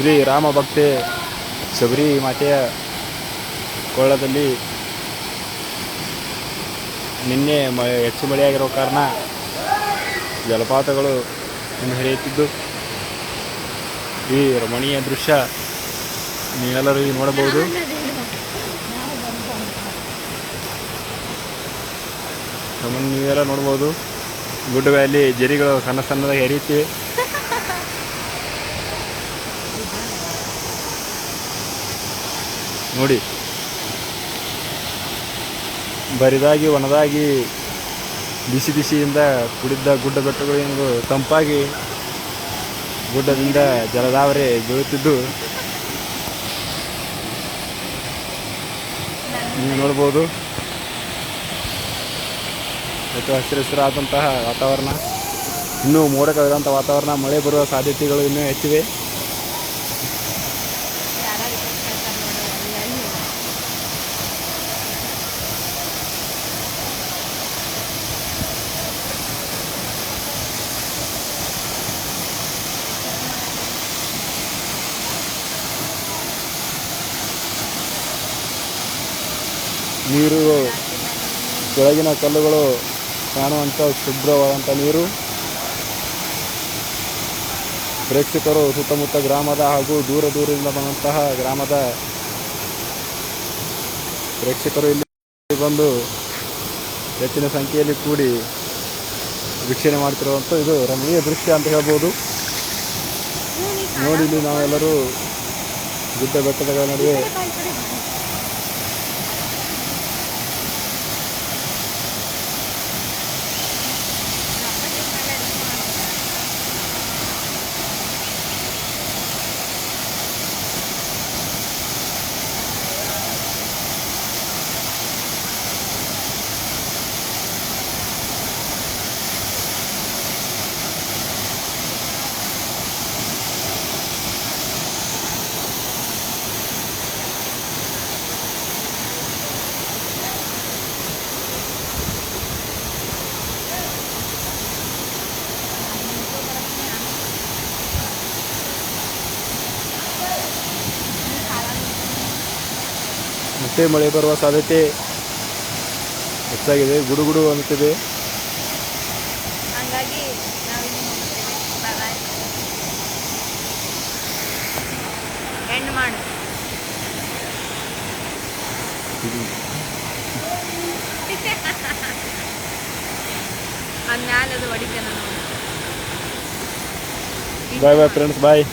ಶ್ರೀ ರಾಮ ಭಕ್ತೆ ಶಬರಿ ಮಾತೆಯ ಕೊಳ್ಳದಲ್ಲಿ ನಿನ್ನೆ ಹೆಚ್ಚು ಮಳೆಯಾಗಿರೋ ಕಾರಣ ಜಲಪಾತಗಳು ಇನ್ನು ಹರಿಯುತ್ತಿದ್ದು ಈ ರಮಣೀಯ ದೃಶ್ಯ ನೀವೆಲ್ಲರೂ ನೋಡಬಹುದು. ನೀವೆಲ್ಲ ನೋಡ್ಬೋದು ಗುಡ್ಡಗಳಲ್ಲಿ ಜರಿಗಳು ಸಣ್ಣ ಸಣ್ಣದಾಗಿ ಹರಿಯುತ್ತಿವೆ. ನೋಡಿ, ಬರಿದಾಗಿ ಒಣದಾಗಿ ಬಿಸಿ ಬಿಸಿಯಿಂದ ಕುಡಿದ ಗುಡ್ಡ ಬೆಟ್ಟಗಳು ಎಂದು ತಂಪಾಗಿ ಗುಡ್ಡದಿಂದ ಜಲಧಾವರೆ ಬೀಳುತ್ತಿದ್ದು ನೀವು ನೋಡ್ಬೋದು. ಮತ್ತು ಹಸಿರಾದಂತಹ ವಾತಾವರಣ, ಇನ್ನೂ ಮೋಡ ಕವಿದಂಥ ವಾತಾವರಣ, ಮಳೆ ಬರುವ ಸಾಧ್ಯತೆಗಳು ಇನ್ನೂ ಹೆಚ್ಚಿವೆ. ನೀರು ಕೆಳಗಿನ ಕಲ್ಲುಗಳು ಕಾಣುವಂಥ ಶುಭ್ರವಾದಂಥ ನೀರು. ಪ್ರೇಕ್ಷಕರು ಸುತ್ತಮುತ್ತ ಗ್ರಾಮದ ಹಾಗೂ ದೂರದಿಂದ ಬಂದಂತಹ ಗ್ರಾಮದ ಪ್ರೇಕ್ಷಕರು ಇಲ್ಲಿ ಬಂದು ಹೆಚ್ಚಿನ ಸಂಖ್ಯೆಯಲ್ಲಿ ಕೂಡಿ ವೀಕ್ಷಣೆ ಮಾಡ್ತಿರುವಂಥ ಇದು ರಮಣೀಯ ದೃಶ್ಯ ಅಂತ ಹೇಳ್ಬೋದು. ನೋಡಿ, ಇಲ್ಲಿ ನಾವೆಲ್ಲರೂ ಗುಡ್ಡ ಬೆಟ್ಟಗಳ ನಡುವೆ ಮತ್ತೆ ಮಳೆ ಬರುವ ಸಾಧ್ಯತೆ ಹೆಚ್ಚಾಗಿದೆ. ಗುಡುಗುಡು ಅನ್ನುತ್ತಿದೆ. ಹಾಗಾಗಿ ಎಂಡ್ ಮಾಡು. ಅದು ಮ್ಯಾಲೆ ಅದು ಹೊಡಿತೇನೆ. ಬಾಯ್ ಬಾಯ್ ಫ್ರೆಂಡ್ಸ್, ಬಾಯ್.